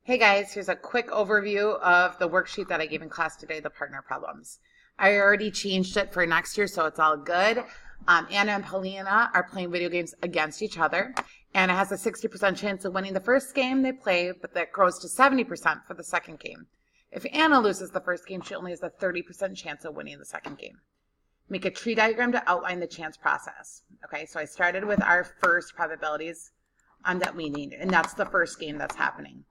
Hey guys, here's a quick overview of the worksheet that I gave in class today, the partner problems. I already changed it for next year, so it's all good. Anna and Paulina are playing video games against each other. Anna has a 60% chance of winning the first game they play, but that grows to 70% for the second game. If Anna loses the first game, she only has a 30% chance of winning the second game. Make a tree diagram to outline the chance process. Okay, so I started with our first probabilities that we need, and that's the first game that's happening.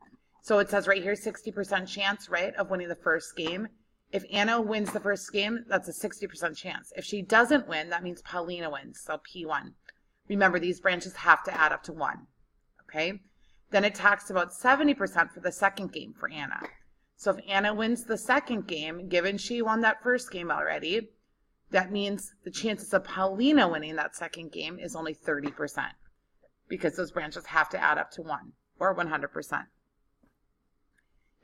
So it says right here, 60% chance, right, of winning the first game. If Anna wins the first game, that's a 60% chance. If she doesn't win, that means Paulina wins, so P1. Remember, these branches have to add up to 1, okay? Then it talks about 70% for the second game for Anna. So if Anna wins the second game, given she won that first game already, that means the chances of Paulina winning that second game is only 30%, because those branches have to add up to 1, or 100%.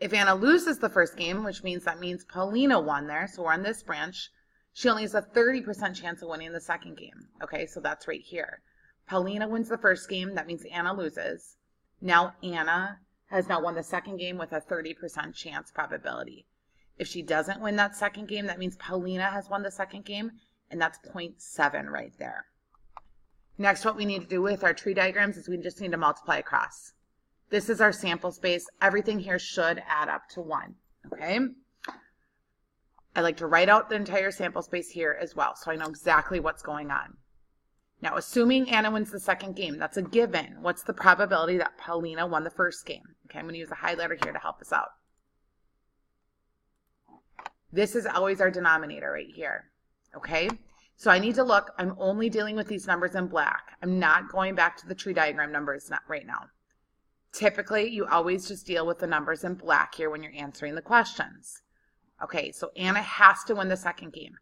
If Anna loses the first game, which means Paulina won there, so we're on this branch, she only has a 30% chance of winning the second game. Okay, so that's right here. Paulina wins the first game, that means Anna loses. Now Anna has now won the second game with a 30% chance probability. If she doesn't win that second game, that means Paulina has won the second game, and that's 0.7 right there. Next, what we need to do with our tree diagrams is we just need to multiply across. This is our sample space. Everything here should add up to 1, okay? I like to write out the entire sample space here as well, so I know exactly what's going on. Now, assuming Anna wins the second game, that's a given. What's the probability that Paulina won the first game? Okay, I'm going to use a highlighter here to help us out. This is always our denominator right here, okay? So I need to look. I'm only dealing with these numbers in black. I'm not going back to the tree diagram numbers right now. Typically, you always just deal with the numbers in black here when you're answering the questions. Okay, so Anna has to win the second game.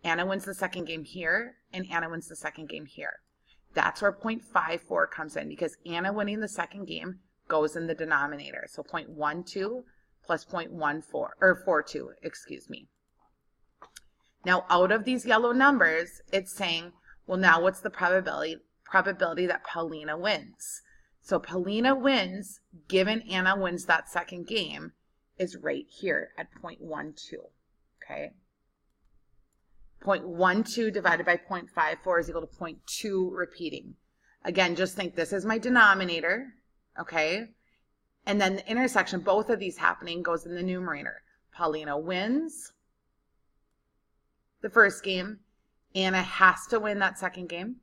Anna wins the second game here, and Anna wins the second game here. That's where 0.54 comes in, because Anna winning the second game goes in the denominator. So 0.12 plus 0.14, or 42, excuse me. Now, out of these yellow numbers, it's saying, well, now what's the probability that Paulina wins? So Paulina wins, given Anna wins that second game, is right here at 0.12, okay? 0.12 divided by 0.54 is equal to 0.2 repeating. Again, just think this is my denominator, okay? And then the intersection, both of these happening, goes in the numerator. Paulina wins the first game. Anna has to win that second game.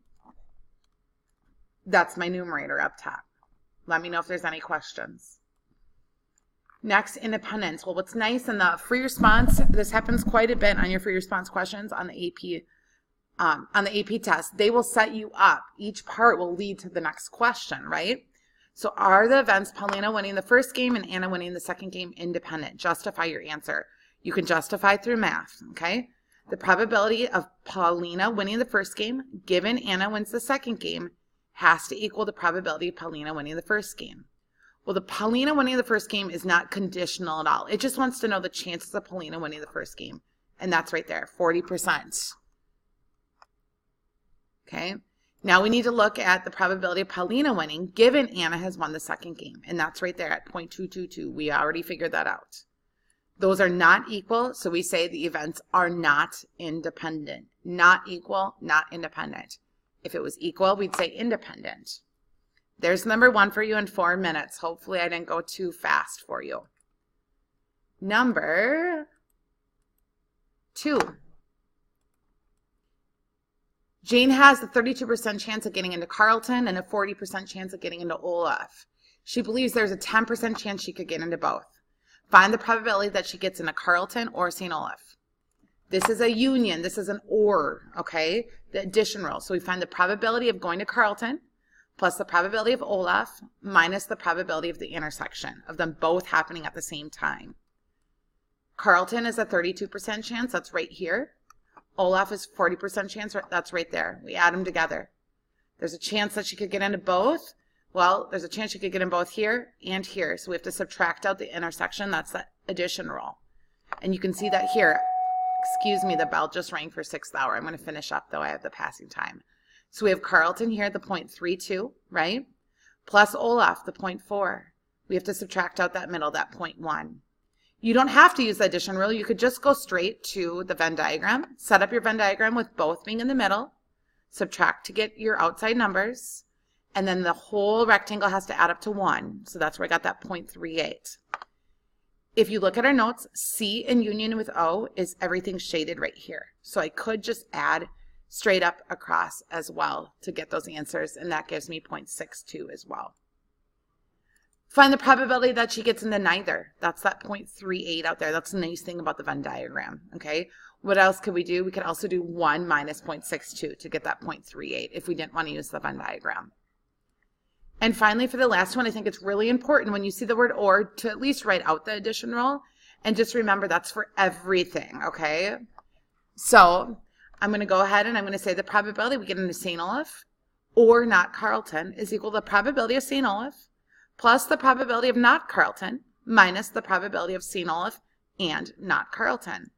That's my numerator up top. Let me know if there's any questions. Next, independence. Well, what's nice in the free response, this happens quite a bit on your free response questions on the AP test. They will set you up. Each part will lead to the next question, right? So are the events Paulina winning the first game and Anna winning the second game independent? Justify your answer. You can justify through math, okay? The probability of Paulina winning the first game, given Anna wins the second game, has to equal the probability of Paulina winning the first game. Well, the Paulina winning the first game is not conditional at all. It just wants to know the chances of Paulina winning the first game. And that's right there, 40%. Okay. Now we need to look at the probability of Paulina winning, given Anna has won the second game. And that's right there at 0.222. We already figured that out. Those are not equal, so we say the events are not independent. Not equal, not independent. If it was equal, we'd say independent. There's number 1 for you in 4 minutes. Hopefully I didn't go too fast for you. Number 2. Jane has a 32% chance of getting into Carleton and a 40% chance of getting into Olaf. She believes there's a 10% chance she could get into both. Find the probability that she gets into Carleton or St. Olaf. This is a union. This is an or, okay? The addition rule. So we find the probability of going to Carleton plus the probability of Olaf minus the probability of the intersection of them both happening at the same time. Carleton is a 32% chance. That's right here. Olaf is 40% chance. That's right there. We add them together. There's a chance that she could get into both. Well, there's a chance she could get in both here and here. So we have to subtract out the intersection. That's the addition rule. And you can see that here. Excuse me, the bell just rang for 6th hour. I'm going to finish up, though. I have the passing time. So we have Carleton here at the 0.32, right? Plus Olaf, the 0.4. We have to subtract out that middle, that 0.1. You don't have to use the addition rule. You could just go straight to the Venn diagram, set up your Venn diagram with both being in the middle, subtract to get your outside numbers, and then the whole rectangle has to add up to 1. So that's where I got that 0.38. If you look at our notes, C in union with O is everything shaded right here. So I could just add straight up across as well to get those answers, and that gives me 0.62 as well. Find the probability that she gets into neither. That's that 0.38 out there. That's the nice thing about the Venn diagram, okay? What else could we do? We could also do 1 minus 0.62 to get that 0.38 if we didn't want to use the Venn diagram. And finally, for the last one, I think it's really important when you see the word or to at least write out the addition rule, and just remember that's for everything, okay? So I'm going to go ahead and I'm going to say the probability we get into St. Olaf or not Carleton is equal to the probability of St. Olaf plus the probability of not Carleton minus the probability of St. Olaf and not Carleton.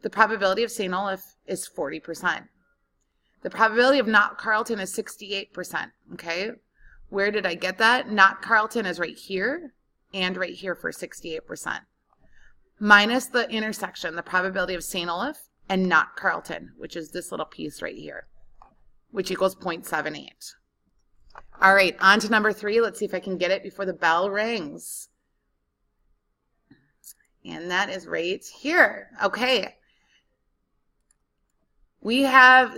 The probability of St. Olaf is 40%. The probability of not Carleton is 68%, okay? Where did I get that? Not Carleton is right here and right here for 68%. Minus the intersection, the probability of St. Olaf and not Carleton, which is this little piece right here, which equals 0.78. All right, on to number 3. Let's see if I can get it before the bell rings. And that is right here. Okay. We have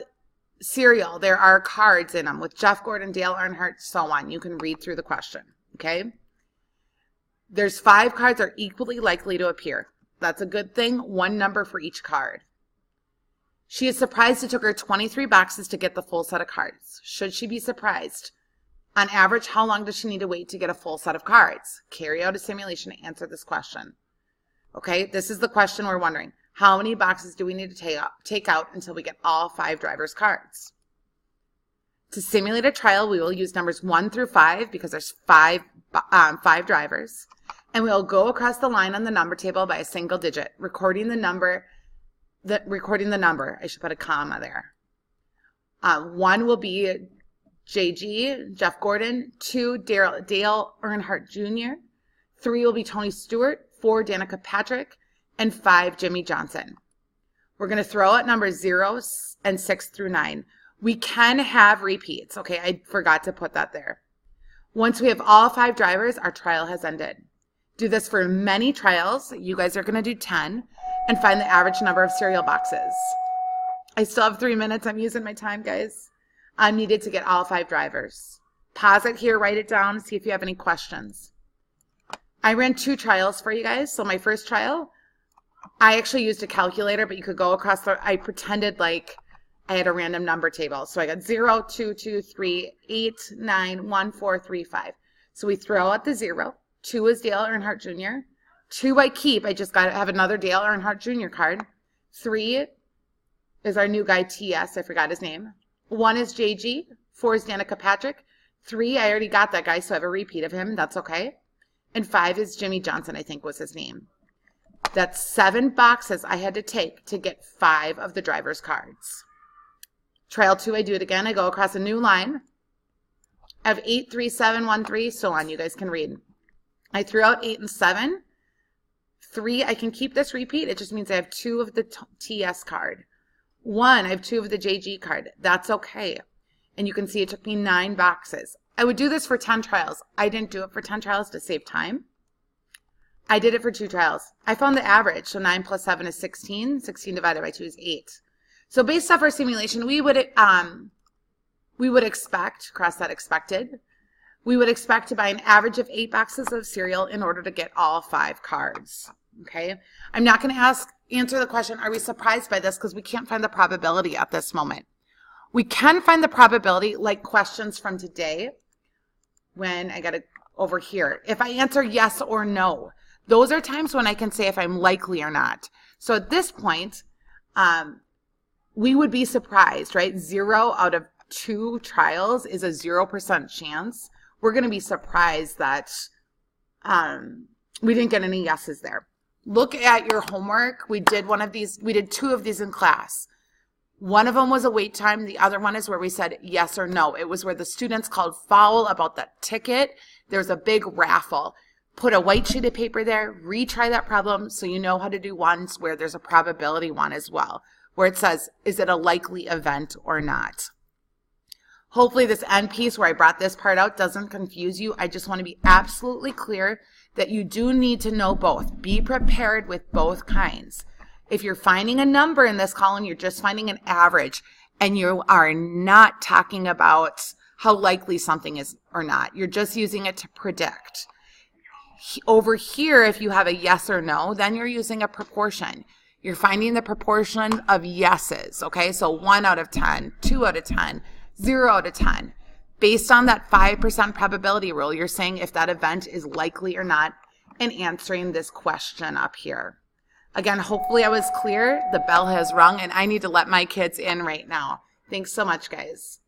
cereal. There are cards in them with Jeff Gordon, Dale Earnhardt, so on. You can read through the question, okay? There's 5 cards are equally likely to appear. That's a good thing. 1 number for each card. She is surprised it took her 23 boxes to get the full set of cards. Should she be surprised? On average, how long does she need to wait to get a full set of cards? Carry out a simulation to answer this question. Okay, this is the question we're wondering. How many boxes do we need to take out until we get all 5 drivers' cards? To simulate a trial, we will use numbers 1 through 5 because there's 5 drivers. And we'll go across the line on the number table by a single digit, recording the number. I should put a comma there. 1 will be JG, Jeff Gordon. 2, Dale Earnhardt Jr. 3 will be Tony Stewart. 4, Danica Patrick. And 5, Jimmy Johnson. We're going to throw out numbers 0 and 6 through 9. We can have repeats. Okay, I forgot to put that there. Once we have all 5 drivers, our trial has ended. Do this for many trials. You guys are going to do 10 and find the average number of cereal boxes. I still have 3 minutes. I'm using my time, guys. I'm needed to get all 5 drivers. Pause it here, write it down, see if you have any questions. I ran 2 trials for you guys. So my first trial, I actually used a calculator, but you could go across I pretended like I had a random number table. So I got 0, 2, 2, 3, 8, 9, 1, 4, 3, 5. So we throw out the 0. 2 is Dale Earnhardt Jr. 2 I keep. I just got to have another Dale Earnhardt Jr. card. 3 is our new guy, TS. I forgot his name. 1 is JG. 4 is Danica Patrick. 3, I already got that guy, so I have a repeat of him. That's okay. And 5 is Jimmy Johnson, I think was his name. That's 7 boxes I had to take to get 5 of the driver's cards. Trial 2, I do it again. I go across a new line. I have 8, 3, 7, 1, 3, so on. You guys can read. I threw out 8 and 7. 3, I can keep this repeat. It just means I have 2 of the TS card. 1, I have 2 of the JG card. That's okay. And you can see it took me 9 boxes. I would do this for 10 trials. I didn't do it for 10 trials to save time. I did it for 2 trials. I found the average. So 9 plus 7 is 16. 16 divided by 2 is 8. So based off our simulation, we would expect, cross that expected, we would expect to buy an average of 8 boxes of cereal in order to get all 5 cards. Okay. I'm not going to answer the question, are we surprised by this? Because we can't find the probability at this moment. We can find the probability like questions from today when I got it over here. If I answer yes or no, those are times when I can say if I'm likely or not. So at this point, we would be surprised, right? 0 out of 2 trials is a 0% chance. We're going to be surprised that we didn't get any yeses there. Look at your homework. We did 2 of these in class. One of them was a wait time. The other one is where we said yes or no. It was where the students called foul about that ticket. there's a big raffle. Put a white sheet of paper there, retry that problem so you know how to do ones where there's a probability one as well, where it says, is it a likely event or not? Hopefully this end piece where I brought this part out doesn't confuse you. I just want to be absolutely clear that you do need to know both. Be prepared with both kinds. If you're finding a number in this column, you're just finding an average, and you are not talking about how likely something is or not. You're just using it to predict. Over here, if you have a yes or no, then you're using a proportion. You're finding the proportion of yeses, okay? So 1 out of 10, 2 out of 10, 0 out of 10. Based on that 5% probability rule, you're saying if that event is likely or not and answering this question up here. Again, hopefully I was clear. The bell has rung and I need to let my kids in right now. Thanks so much, guys.